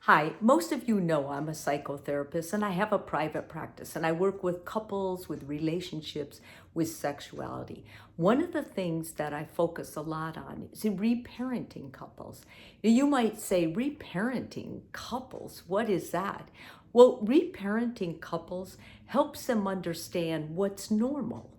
Hi, most of you know I'm a psychotherapist and I have a private practice and I work with couples, with relationships, with sexuality. One of the things that I focus a lot on is reparenting couples. Now, you might say, reparenting couples, what is that? Well, reparenting couples helps them understand what's normal,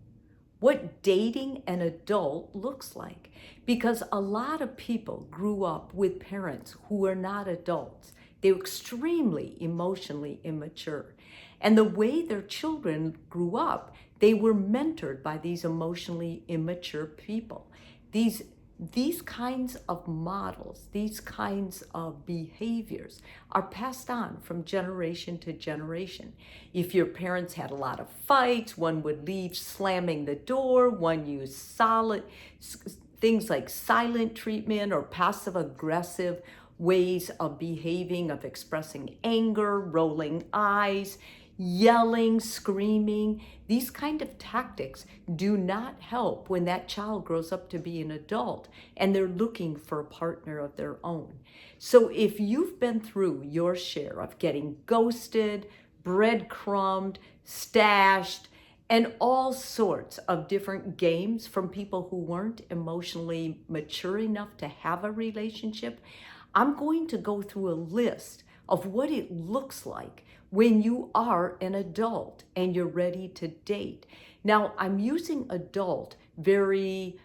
what dating an adult looks like. Because a lot of people grew up with parents who were not adults. They were extremely emotionally immature. And the way their children grew up, they were mentored by these emotionally immature people. These these kinds of models, these kinds of behaviors are passed on from generation to generation. If your parents had a lot of fights, one would leave slamming the door, one used things like silent treatment or passive aggressive ways of behaving, of expressing anger, rolling eyes, yelling, screaming. These kind of tactics do not help when that child grows up to be an adult and they're looking for a partner of their own. So if you've been through your share of getting ghosted, breadcrumbed, stashed, and all sorts of different games from people who weren't emotionally mature enough to have a relationship, I'm going to go through a list of what it looks like when you are an adult and you're ready to date. Now, I'm using adult very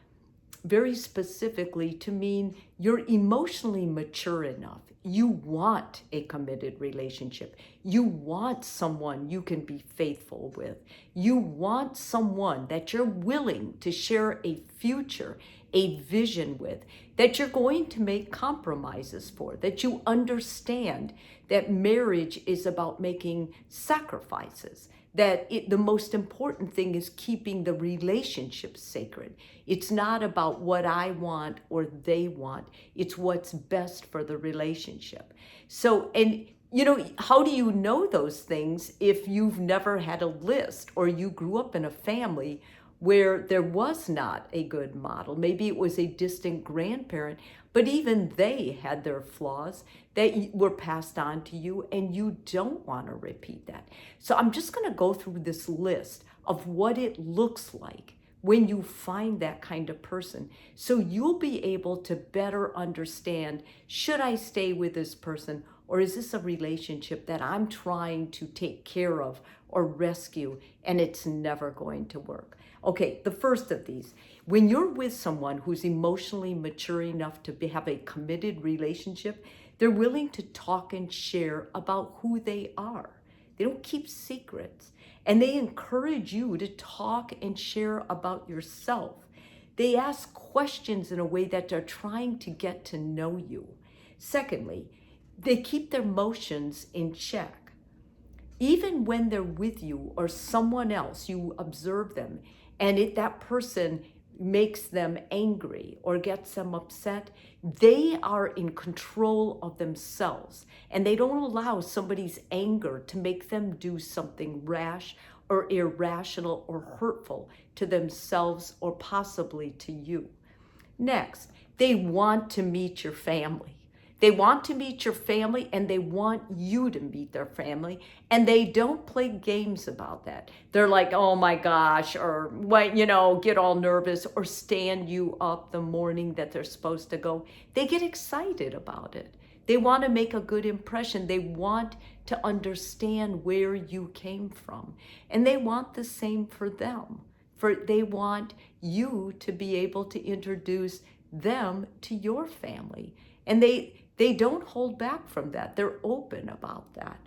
specifically to mean you're emotionally mature enough. You want a committed relationship. You want someone you can be faithful with. You want someone that you're willing to share a future, a vision with, that you're going to make compromises for, that you understand that marriage is about making sacrifices, that the most important thing is keeping the relationship sacred. It's not about what I want or they want. It's what's best for the relationship. So, and how do you know those things if you've never had a list or you grew up in a family where there was not a good model? Maybe it was a distant grandparent, but even they had their flaws that were passed on to you, and you don't want to repeat that. So I'm just going to go through this list of what it looks like when you find that kind of person, so you'll be able to better understand, should I stay with this person, or is this a relationship that I'm trying to take care of or rescue and it's never going to work? Okay, the first of these, when you're with someone who's emotionally mature enough to have a committed relationship, they're willing to talk and share about who they are. They don't keep secrets. And they encourage you to talk and share about yourself. They ask questions in a way that they're trying to get to know you. Secondly, they keep their emotions in check. Even when they're with you or someone else, you observe them, and that person makes them angry or gets them upset, they are in control of themselves, and they don't allow somebody's anger to make them do something rash or irrational or hurtful to themselves or possibly to you. Next, they want to meet your family. They want to meet your family and they want you to meet their family, and they don't play games about that. They're like, oh my gosh, or what, get all nervous or stand you up the morning that they're supposed to go. They get excited about it. They want to make a good impression. They want to understand where you came from, and they want the same for them. For they want you to be able to introduce them to your family. And they don't hold back from that. They're open about that.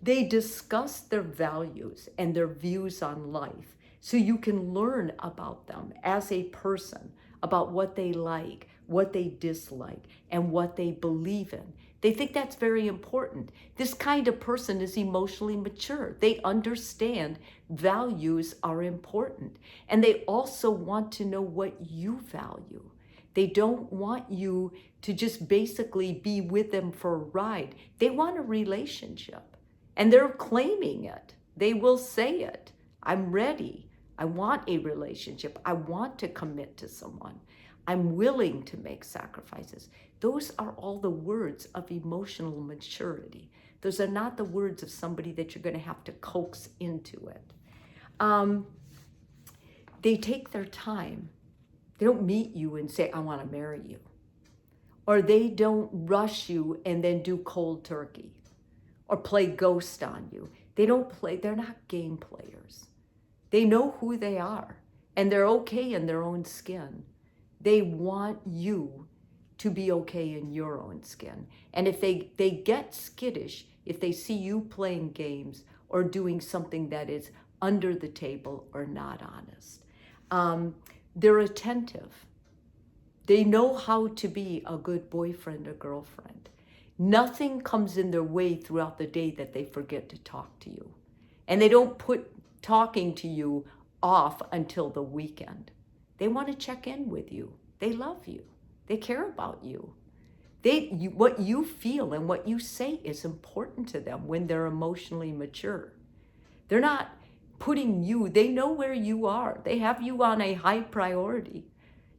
They discuss their values and their views on life so you can learn about them as a person, about what they like, what they dislike, and what they believe in. They think that's very important. This kind of person is emotionally mature. They understand values are important, and they also want to know what you value. They don't want you to just basically be with them for a ride. They want a relationship, and they're claiming it. They will say it. I'm ready. I want a relationship. I want to commit to someone. I'm willing to make sacrifices. Those are all the words of emotional maturity. Those are not the words of somebody that you're going to have to coax into it. They take their time. They don't meet you and say, I want to marry you. Or they don't rush you and then do cold turkey or play ghost on you. They're not game players. They know who they are and they're okay in their own skin. They want you to be okay in your own skin. And if they get skittish, if they see you playing games or doing something that is under the table or not honest, they're attentive. They know how to be a good boyfriend or girlfriend. Nothing comes in their way throughout the day that they forget to talk to you. And they don't put talking to you off until the weekend. They want to check in with you. They love you. They care about you. What you feel and what you say is important to them when they're emotionally mature. They're not putting you, they know where you are. They have you on a high priority.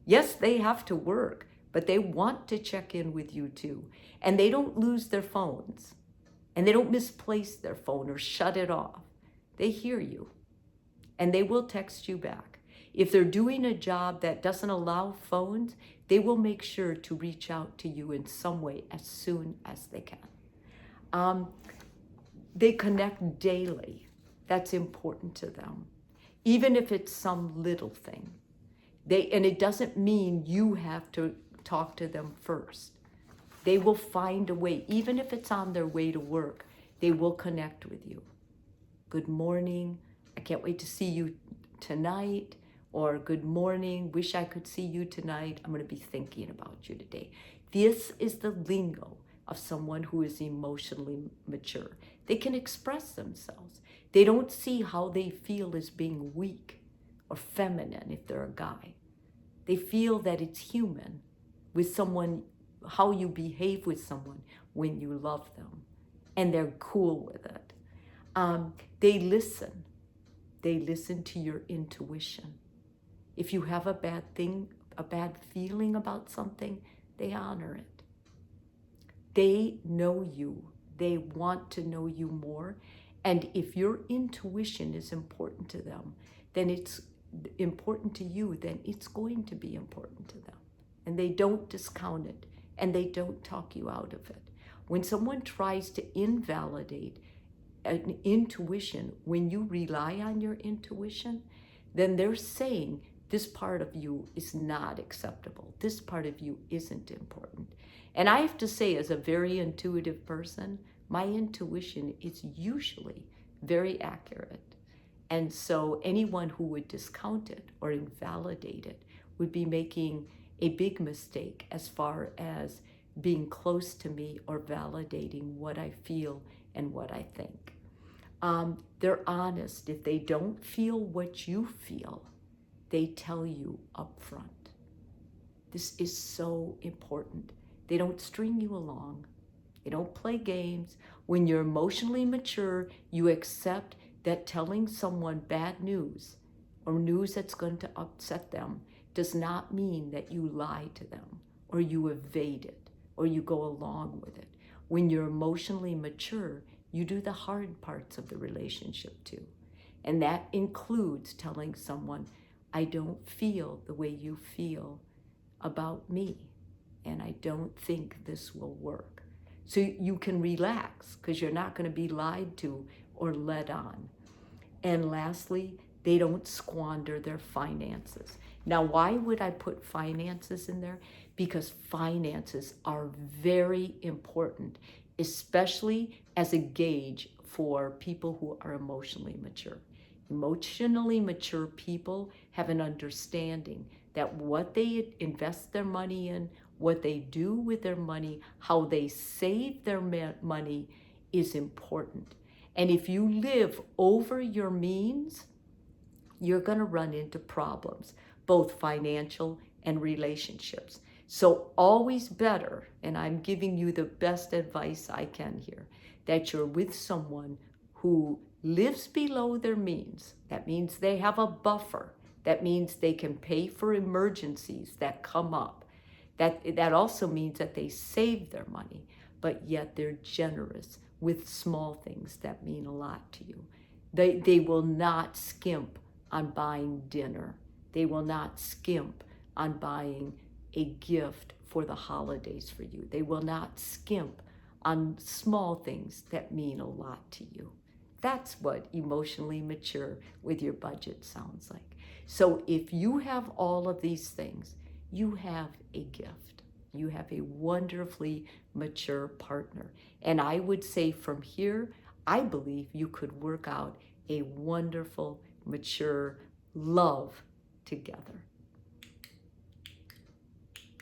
Yes, they have to work, but they want to check in with you too. And they don't lose their phones. And they don't misplace their phone or shut it off. They hear you. And they will text you back. If they're doing a job that doesn't allow phones, they will make sure to reach out to you in some way as soon as they can. They connect daily. That's important to them, even if it's some little thing. And it doesn't mean you have to talk to them first. They will find a way, even if it's on their way to work, they will connect with you. Good morning, I can't wait to see you tonight. Or good morning, wish I could see you tonight. I'm going to be thinking about you today. This is the lingo of someone who is emotionally mature. They can express themselves. They don't see how they feel as being weak or feminine if they're a guy. They feel that it's human with someone, how you behave with someone when you love them. And they're cool with it. They listen. They listen to your intuition. If you have a bad feeling about something, they honor it. They know you. They want to know you more. And if your intuition is important to them, then it's important to you, then it's going to be important to them. And they don't discount it, and they don't talk you out of it. When someone tries to invalidate an intuition, when you rely on your intuition, then they're saying, this part of you is not acceptable. This part of you isn't important. And I have to say, as a very intuitive person, my intuition is usually very accurate. And so anyone who would discount it or invalidate it would be making a big mistake as far as being close to me or validating what I feel and what I think. They're honest. If they don't feel what you feel, they tell you up front. This is so important. They don't string you along. They don't play games. When you're emotionally mature, you accept that telling someone bad news or news that's going to upset them does not mean that you lie to them or you evade it or you go along with it. When you're emotionally mature, you do the hard parts of the relationship too. And that includes telling someone, I don't feel the way you feel about me, and I don't think this will work. So you can relax because you're not going to be lied to or led on. And lastly, they don't squander their finances. Now, why would I put finances in there? Because finances are very important, especially as a gauge for people who are emotionally mature. Emotionally mature people have an understanding that what they invest their money in, what they do with their money, how they save their money is important. And if you live over your means, you're going to run into problems, both financial and relationships. So always better, and I'm giving you the best advice I can here, that you're with someone who lives below their means. That means they have a buffer. That means they can pay for emergencies that come up. That also means that they save their money, but yet they're generous with small things that mean a lot to you. They will not skimp on buying dinner. They will not skimp on buying a gift for the holidays for you. They will not skimp on small things that mean a lot to you. That's what emotionally mature with your budget sounds like. So if you have all of these things, you have a gift. You have a wonderfully mature partner. And I would say from here, I believe you could work out a wonderful, mature love together.